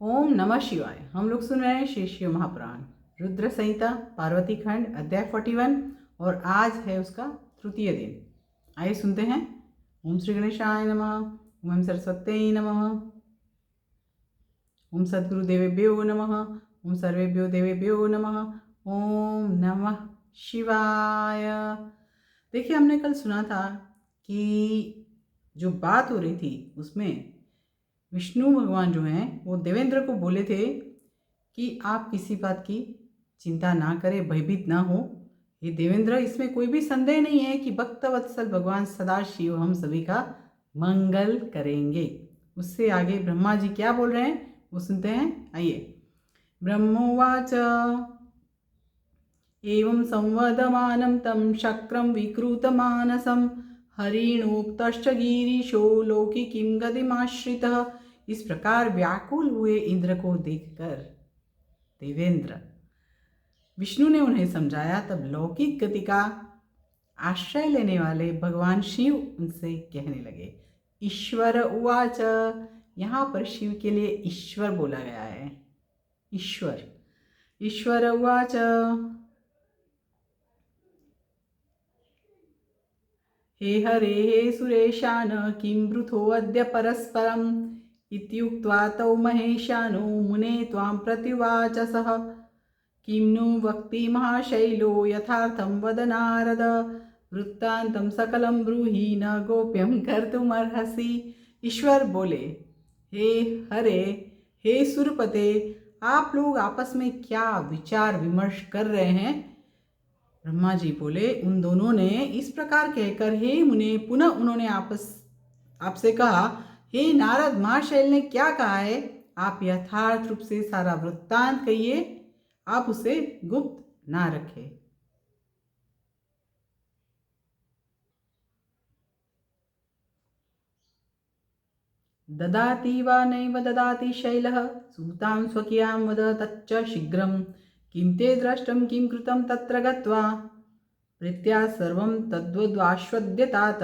ओम नमः शिवाय। हम लोग सुन रहे हैं श्री शिव महापुराण रुद्र संहिता पार्वती खंड अध्याय 41 और आज है उसका तृतीय दिन। आइए सुनते हैं। ओम श्री गणेशाय नमः। ओम सरस्वत्यै नमः। ओम सद्गुरुदेवेभ्यो नमः। ओम सर्वेभ्यो देवेभ्यो नमः। ओम नमः शिवाय। देखिए, हमने कल सुना था कि जो बात हो रही थी उसमें विष्णु भगवान जो हैं वो देवेंद्र को बोले थे कि आप किसी बात की चिंता ना करें, भयभीत ना हो। ये देवेंद्र, इसमें कोई भी संदेह नहीं है कि भक्त वत्सल भगवान सदाशिव हम सभी का मंगल करेंगे। उससे आगे ब्रह्मा जी क्या बोल रहे हैं वो सुनते हैं। आइए। ब्रह्मोवाच एवं संवदमानं तं शक्रं विकृतमानसं हरिणोक्तश्च गिरीशो लौकिकीं गतिमाश्रितः। इस प्रकार व्याकुल हुए इंद्र को देखकर देवेंद्र, विष्णु ने उन्हें समझाया। तब लौकिक गति का आश्रय लेने वाले भगवान शिव उनसे कहने लगे। ईश्वर उवाच, यहाँ पर शिव के लिए ईश्वर बोला गया है। ईश्वर। ईश्वर उवाच, हे हरे हे सुरेशान किं वृथोऽद्य परस्परम् इत्युक्त्वा तौ महेशानो मुने त्वां प्रत्युवाच सः। किं नु वक्ति महाशैलो यथार्थं वद नारद वृत्तान्तं सकलं ब्रूहि न गोप्यं कर्तुमर्हसि। ईश्वर बोले, हे हरे हे सुरपते, आप लोग आपस में क्या विचार विमर्श कर रहे हैं? ब्रह्मा जी बोले, उन दोनों ने इस प्रकार कहकर हे मुने पुनः उन्होंने आपसे कहा, हे नारद, महाशैल ने क्या कहा है? आप यथार्थ रूप से सारा वृत्तांत कहिए, आप उसे गुप्त ना रखें। ददाति वा नैव ददाति शैलः सूतां स्वकीयां वद तच्च शीघ्रं किं ते दृष्टं किं कृतं तत्र गत्वा प्रीत्या सर्वं तद्वद्वाश्वद्यतात।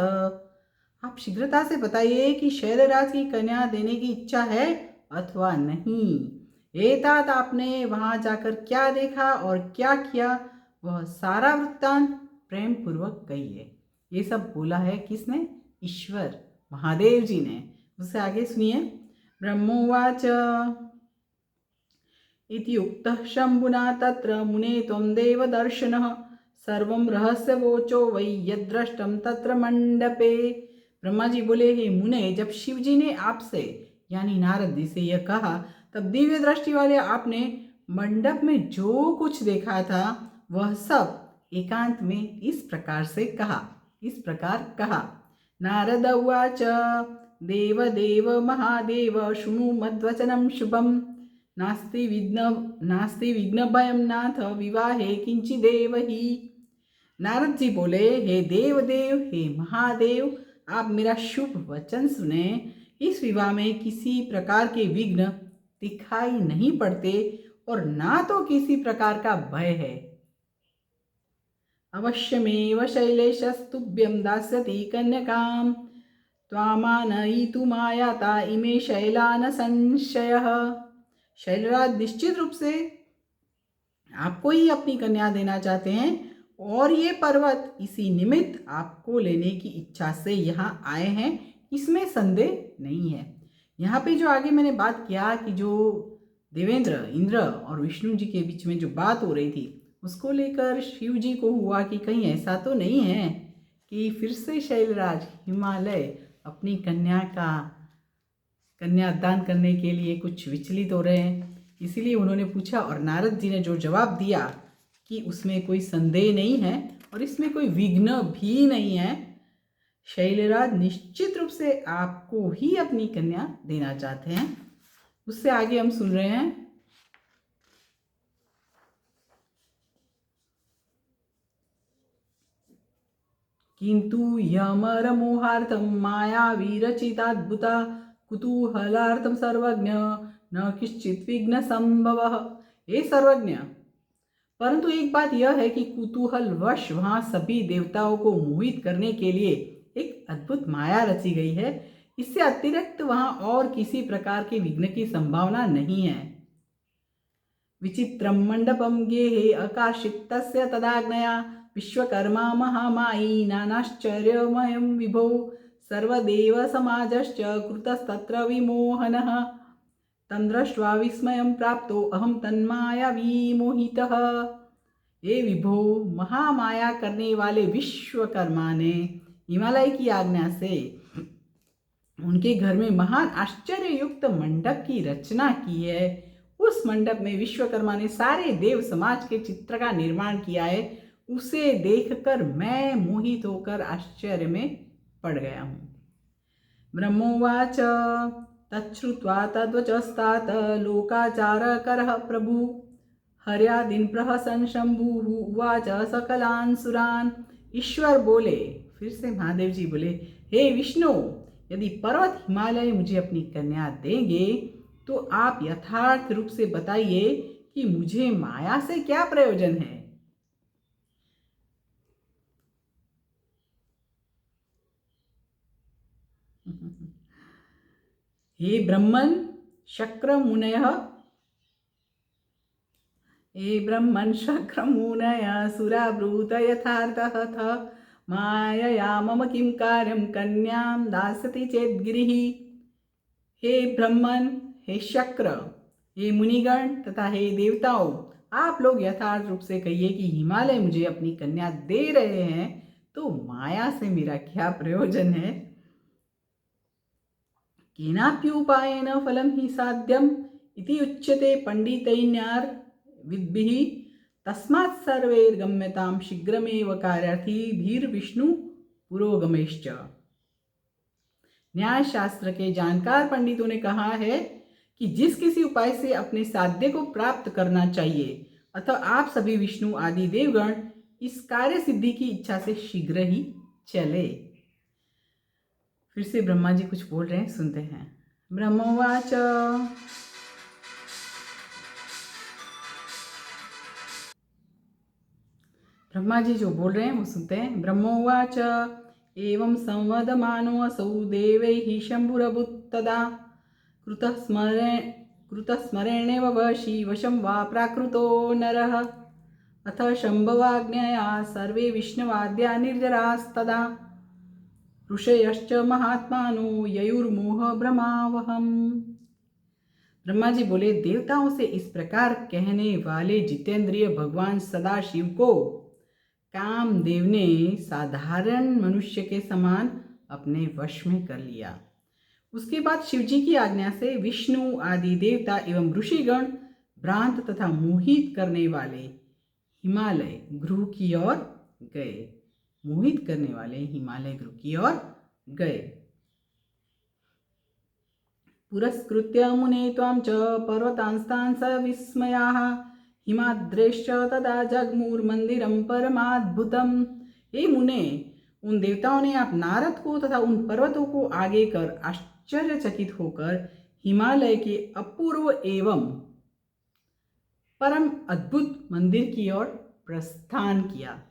आप शीघ्रता से बताइए कि शैलराज की कन्या देने की इच्छा है अथवा नहीं। एतात, आपने वहां जाकर क्या देखा और क्या किया, वह सारा वृत्तांत प्रेम पूर्वक कहिए। ये सब बोला है किसने? ईश्वर महादेव जी ने। उससे आगे सुनिए। ब्रह्मोवाच इति उक्तः शंभुना तत्र मुने त्वं देवदर्शनः सर्वं रहस्यवोचो वै यद्दृष्टं तत्र मंडपे। ब्रह्मा जी बोले, हे मुने, जब शिव जी ने आपसे यानी नारद जी से यह कहा तब दिव्य दृष्टि वाले आपने मंडप में जो कुछ देखा था वह सब एकांत में इस प्रकार से कहा। इस प्रकार कहा। नारद उवाच, देव देव महादेव शृणु मद्वचनं शुभं नास्ति विघ्न भयं नाथ विवाहे किंचिदेव ही। नारद जी बोले, हे देव देव हे महादेव, आप मेरा शुभ वचन सुने। इस विवाह में किसी प्रकार के विघ्न दिखाई नहीं पड़ते और ना तो किसी प्रकार का भय है। अवश्यमेव शैलेशस्तुभ्यं दास्यति कन्यकां त्वामानयितुमायाता इमे शैला न संशयः। शैलराज निश्चित रूप से आपको ही अपनी कन्या देना चाहते हैं और ये पर्वत इसी निमित्त आपको लेने की इच्छा से यहाँ आए हैं, इसमें संदेह नहीं है। यहाँ पे जो आगे मैंने बात किया कि जो देवेंद्र, इंद्र और विष्णु जी के बीच में जो बात हो रही थी उसको लेकर शिव जी को हुआ कि कहीं ऐसा तो नहीं है कि फिर से शैलराज हिमालय अपनी कन्यादान करने के लिए कुछ विचलित हो रहे हैं। इसीलिए उन्होंने पूछा और नारद जी ने जो जवाब दिया कि उसमें कोई संदेह नहीं है और इसमें कोई विघ्न भी नहीं है। शैलराज निश्चित रूप से आपको ही अपनी कन्या देना चाहते हैं। उससे आगे हम सुन रहे हैं। किंतु यमरमोहार्थं माया विरचिताद्भुता कुतूहलार्थं सर्वज्ञ न किश्चित विघ्न संभव। ये सर्वज्ञ, परंतु एक बात यह है कि कुतूहलवश वहां सभी देवताओं को मोहित करने के लिए एक अद्भुत माया रची गई है। इससे अतिरिक्त वहां और किसी प्रकार के विघ्न की संभावना नहीं है। विचित्रम मंडपम गेहे अकार्षितस्य तदाज्ञया विश्वकर्मा महामायी नानाश्चर्यमयं विभो सर्वदेव समाजश्च कृतस्तत्र विमोहनः तं दृष्ट्वा विस्मयं प्राप्तो अहं तन्माया विमोहितः। हे विभो, महामाया करने वाले विश्वकर्मा ने हिमालय की आज्ञा से उनके घर में महान आश्चर्य युक्त मंडप की रचना की है। उस मंडप में विश्वकर्मा ने सारे देव समाज के चित्र का निर्माण किया है। उसे देखकर मैं मोहित होकर आश्चर्य में पड़ गया हूँ। ब्रह्मोवाच तच्छ्रुत्वा तद्वचस्तात लोकाचारकरः प्रभु हर्यादिन प्रहसन शंभु उवाच सकलान सुरान। ईश्वर बोले, फिर से महादेव जी बोले, हे विष्णु, यदि पर्वत हिमालय मुझे अपनी कन्या देंगे तो आप यथार्थ रूप से बताइए कि मुझे माया से क्या प्रयोजन है। हे ब्रह्मन शक्र मुनयः, हे ब्रह्मन् शक्रमुनय सुराब्रूत यथार्थः मायया मम किं कार्यं कन्यां दास्यति चेत् गिरिः। हे ब्रह्मन, हे शक्र, हे मुनिगण तथा हे देवताओं, आप लोग यथार्थ रूप से कहिए कि हिमालय मुझे अपनी कन्या दे रहे हैं तो माया से मेरा क्या प्रयोजन है। केनाप्युपायेन फलं हि साध्यम् इति उच्यते पंडितैन्यार् विद्भिः तस्मात् सर्वैर्गम्यतां शीघ्रमेव कार्यार्थीभिर्विष्णु पुरोगमेश्च। न्याय शास्त्र के जानकार पंडितों ने कहा है कि जिस किसी उपाय से अपने साध्य को प्राप्त करना चाहिए, अतः आप सभी विष्णु आदि देवगण इस कार्य सिद्धि की इच्छा से शीघ्र ही चले। फिर से ब्रह्मा जी कुछ बोल रहे हैं, सुनते हैं। ब्रह्मोवाच ब्रह्मा जी जो बोल रहे हैं वो सुनते हैं। ब्रह्मोवाच एवं संवदमानो असौ देवैः शम्भुरभूत्तदा कृतस्मरेणेव वशी वशं वा प्राकृतो नरः अथ शम्भवाज्ञया सर्वे विष्णुवाद्या निर्जरास्तदा ऋषयश्च महात्मानो ययुर्मोह भ्रमावहम्। ब्रह्मा जी बोले, देवताओं से इस प्रकार कहने वाले जितेंद्रिय भगवान सदाशिव को कामदेव ने साधारण मनुष्य के समान अपने वश में कर लिया। उसके बाद शिवजी की आज्ञा से विष्णु आदि देवता एवं ऋषिगण भ्रांत तथा मोहित करने वाले हिमालय गृह की ओर गए। मोहित करने वाले हिमालय गृह की ओर गए। पुरस्कृत्य मुने त्वां च पर्वतांस्तान् स विस्मयाः हिमाद्रेश्च तदा जगमुर्मंदिरम परमाद्भुतम। हे मुने, उन देवताओं ने आप नारद को तथा उन पर्वतों को आगे कर आश्चर्यचकित होकर हिमालय के अपूर्व एवं परम अद्भुत मंदिर की ओर प्रस्थान किया।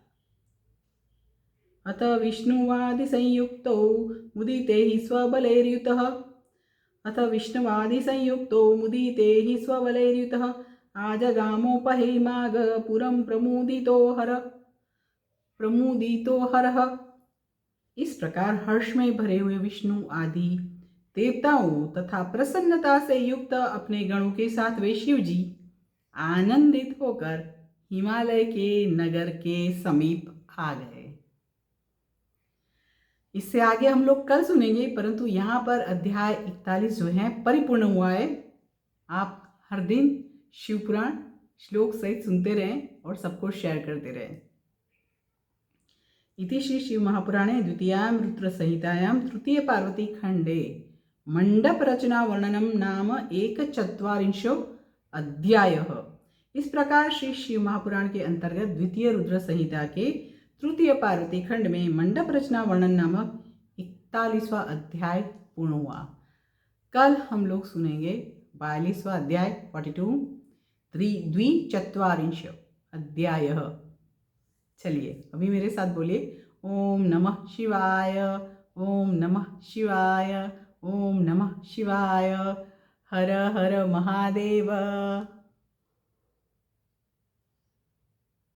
अथ विष्णुवादि संयुक्तो मुदिते हि स्वबलैर्युतः अथ विष्णुवादि संयुक्तो मुदिते हि स्वबलैर्युतः आजगामोपहेमाग पुरं प्रमुदितो हरः। इस प्रकार हर्ष में भरे हुए विष्णु आदि देवताओं तथा प्रसन्नता से युक्त अपने गणों के साथ वे शिव जी आनंदित होकर हिमालय के नगर के समीप आ गए। इससे आगे हम लोग कल सुनेंगे, परंतु यहाँ पर अध्याय 41 जो है परिपूर्ण हुआ है। आप हर दिन शिव पुराण श्लोक सहित सुनते रहें और सबको शेयर करते रहें। इति श्री शिव महापुराणे द्वितीयां रुद्र संहितायां तृतीय पार्वती खंडे मंडप रचना वर्णनम नाम 41 अध्यायः। इस प्रकार श्री शिव महापुराण के अंतर्गत द्वितीय रुद्र संहिता के तृतीय पार्वती खंड में मंडप रचना वर्णन नामक 41वां अध्याय पूर्ण हुआ। कल हम लोग सुनेंगे 42वां अध्याय 42 द्विचत्वारिंश अध्यायः। चलिए अभी मेरे साथ बोलिए, ओम नमः शिवाय, ओम नमः शिवाय, ओम नमः शिवाय। हर हर महादेव।